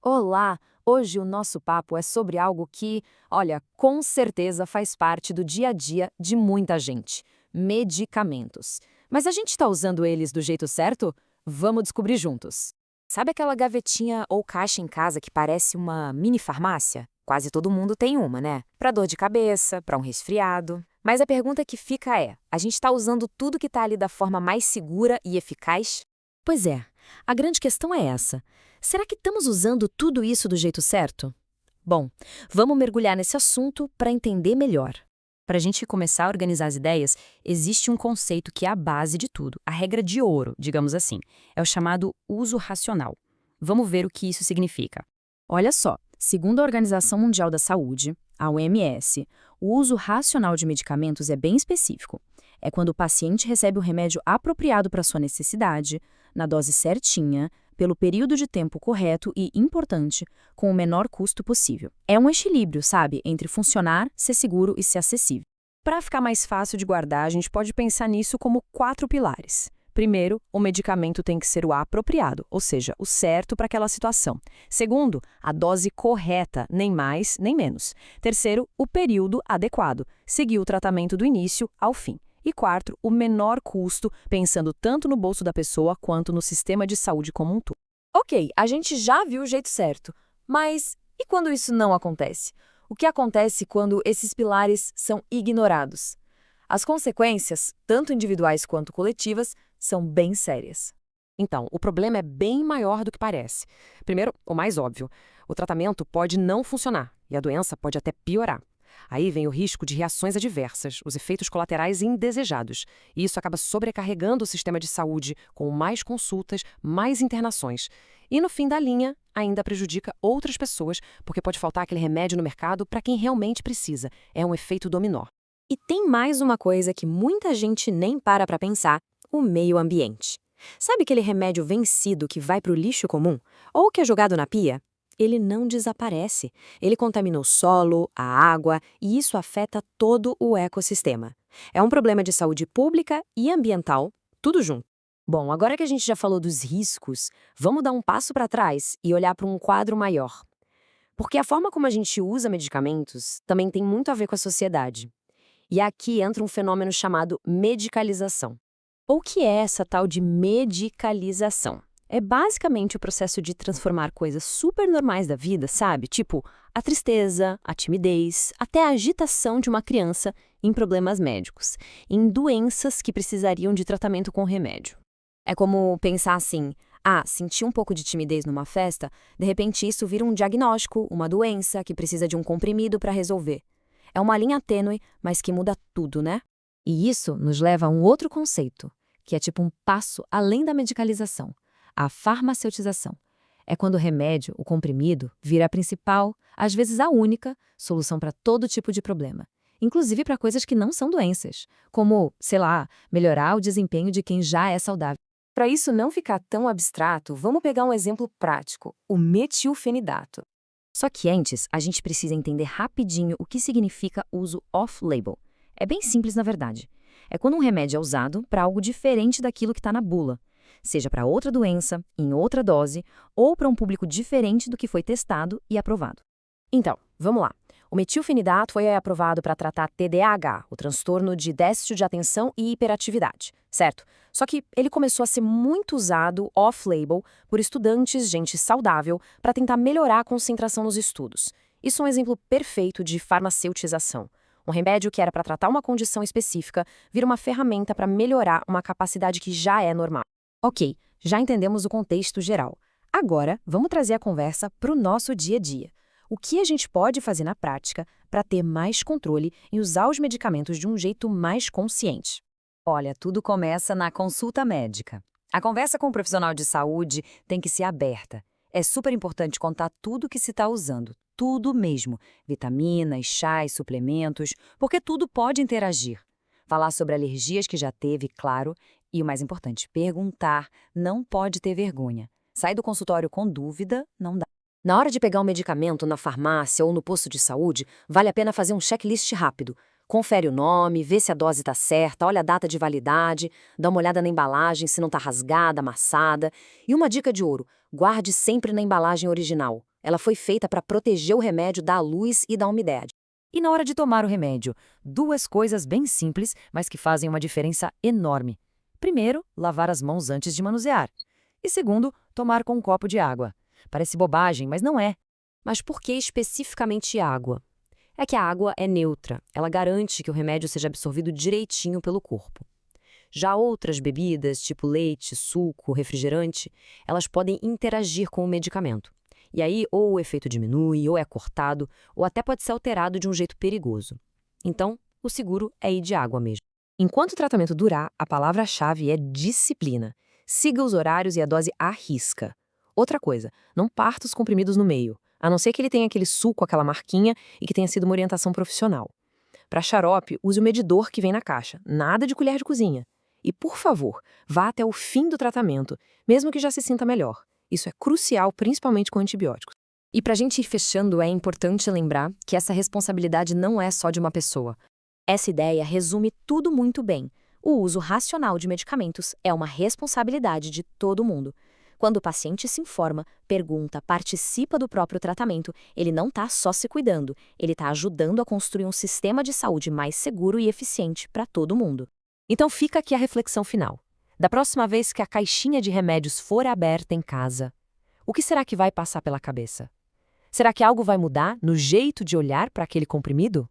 Olá! Hoje o nosso papo é sobre algo que, olha, com certeza faz parte do dia a dia de muita gente: medicamentos. Mas a gente está usando eles do jeito certo? Vamos descobrir juntos. Sabe aquela gavetinha ou caixa em casa que parece uma mini farmácia? Quase todo mundo tem uma, né? Para dor de cabeça, para um resfriado. Mas a pergunta que fica é: a gente está usando tudo que está ali da forma mais segura e eficaz? Pois é, a grande questão é essa. Será que estamos usando tudo isso do jeito certo? Bom, vamos mergulhar nesse assunto para entender melhor. Para a gente começar a organizar as ideias, existe um conceito que é a base de tudo, a regra de ouro, digamos assim. É o chamado uso racional. Vamos ver o que isso significa. Olha só, segundo a Organização Mundial da Saúde, a OMS, o uso racional de medicamentos é bem específico. É quando o paciente recebe o remédio apropriado para sua necessidade, na dose certinha, pelo período de tempo correto e, importante, com o menor custo possível. É um equilíbrio, sabe, entre funcionar, ser seguro e ser acessível. Para ficar mais fácil de guardar, a gente pode pensar nisso como 4 pilares. Primeiro, o medicamento tem que ser o apropriado, ou seja, o certo para aquela situação. Segundo, a dose correta, nem mais nem menos. Terceiro, o período adequado, seguir o tratamento do início ao fim. E quarto, o menor custo, pensando tanto no bolso da pessoa quanto no sistema de saúde como um todo. Ok, a gente já viu o jeito certo, mas e quando isso não acontece? O que acontece quando esses pilares são ignorados? As consequências, tanto individuais quanto coletivas, são bem sérias. Então, o problema é bem maior do que parece. Primeiro, o mais óbvio: o tratamento pode não funcionar e a doença pode até piorar. Aí vem o risco de reações adversas, os efeitos colaterais indesejados. E isso acaba sobrecarregando o sistema de saúde, com mais consultas, mais internações. E no fim da linha, ainda prejudica outras pessoas, porque pode faltar aquele remédio no mercado para quem realmente precisa. É um efeito dominó. E tem mais uma coisa que muita gente nem para pensar: o meio ambiente. Sabe aquele remédio vencido que vai para o lixo comum? Ou que é jogado na pia? Ele não desaparece. Ele contamina o solo, a água, e isso afeta todo o ecossistema. É um problema de saúde pública e ambiental, tudo junto. Bom, agora que a gente já falou dos riscos, vamos dar um passo para trás e olhar para um quadro maior. Porque a forma como a gente usa medicamentos também tem muito a ver com a sociedade. E aqui entra um fenômeno chamado medicalização. O que é essa tal de medicalização? É basicamente o processo de transformar coisas super normais da vida, sabe? Tipo a tristeza, a timidez, até a agitação de uma criança em problemas médicos, em doenças que precisariam de tratamento com remédio. É como pensar assim: ah, senti um pouco de timidez numa festa, de repente isso vira um diagnóstico, uma doença que precisa de um comprimido para resolver. É uma linha tênue, mas que muda tudo, né? E isso nos leva a um outro conceito, que é tipo um passo além da medicalização: a farmaceutização. É quando o remédio, o comprimido, vira a principal, às vezes a única, solução para todo tipo de problema. Inclusive para coisas que não são doenças, como, sei lá, melhorar o desempenho de quem já é saudável. Para isso não ficar tão abstrato, vamos pegar um exemplo prático: o metilfenidato. Só que antes, a gente precisa entender rapidinho o que significa uso off-label. É bem simples, na verdade. É quando um remédio é usado para algo diferente daquilo que está na bula, seja para outra doença, em outra dose, ou para um público diferente do que foi testado e aprovado. Então, vamos lá. O metilfenidato foi aprovado para tratar TDAH, o transtorno de déficit de atenção e hiperatividade, certo? Só que ele começou a ser muito usado off-label por estudantes, gente saudável, para tentar melhorar a concentração nos estudos. Isso é um exemplo perfeito de farmaceutização. Um remédio que era para tratar uma condição específica vira uma ferramenta para melhorar uma capacidade que já é normal. Ok, já entendemos o contexto geral. Agora, vamos trazer a conversa para o nosso dia a dia. O que a gente pode fazer na prática para ter mais controle em usar os medicamentos de um jeito mais consciente? Olha, tudo começa na consulta médica. A conversa com o profissional de saúde tem que ser aberta. É super importante contar tudo que se está usando, tudo mesmo. Vitaminas, chás, suplementos, porque tudo pode interagir. Falar sobre alergias que já teve, claro, e o mais importante, perguntar, não pode ter vergonha. Sair do consultório com dúvida, não dá. Na hora de pegar um medicamento na farmácia ou no posto de saúde, vale a pena fazer um checklist rápido. Confere o nome, vê se a dose está certa, olha a data de validade, dá uma olhada na embalagem se não está rasgada, amassada. E uma dica de ouro: guarde sempre na embalagem original. Ela foi feita para proteger o remédio da luz e da umidade. E na hora de tomar o remédio, duas coisas bem simples, mas que fazem uma diferença enorme. Primeiro, lavar as mãos antes de manusear. E segundo, tomar com um copo de água. Parece bobagem, mas não é. Mas por que especificamente água? É que a água é neutra, ela garante que o remédio seja absorvido direitinho pelo corpo. Já outras bebidas, tipo leite, suco, refrigerante, elas podem interagir com o medicamento. E aí, ou o efeito diminui, ou é cortado, ou até pode ser alterado de um jeito perigoso. Então, o seguro é ir de água mesmo. Enquanto o tratamento durar, a palavra-chave é disciplina. Siga os horários e a dose à risca. Outra coisa, não parta os comprimidos no meio, a não ser que ele tenha aquele suco, aquela marquinha e que tenha sido uma orientação profissional. Para xarope, use o medidor que vem na caixa, nada de colher de cozinha. E, por favor, vá até o fim do tratamento, mesmo que já se sinta melhor. Isso é crucial, principalmente com antibióticos. E para a gente ir fechando, é importante lembrar que essa responsabilidade não é só de uma pessoa. Essa ideia resume tudo muito bem. O uso racional de medicamentos é uma responsabilidade de todo mundo. Quando o paciente se informa, pergunta, participa do próprio tratamento, ele não está só se cuidando, ele está ajudando a construir um sistema de saúde mais seguro e eficiente para todo mundo. Então fica aqui a reflexão final. Da próxima vez que a caixinha de remédios for aberta em casa, o que será que vai passar pela cabeça? Será que algo vai mudar no jeito de olhar para aquele comprimido?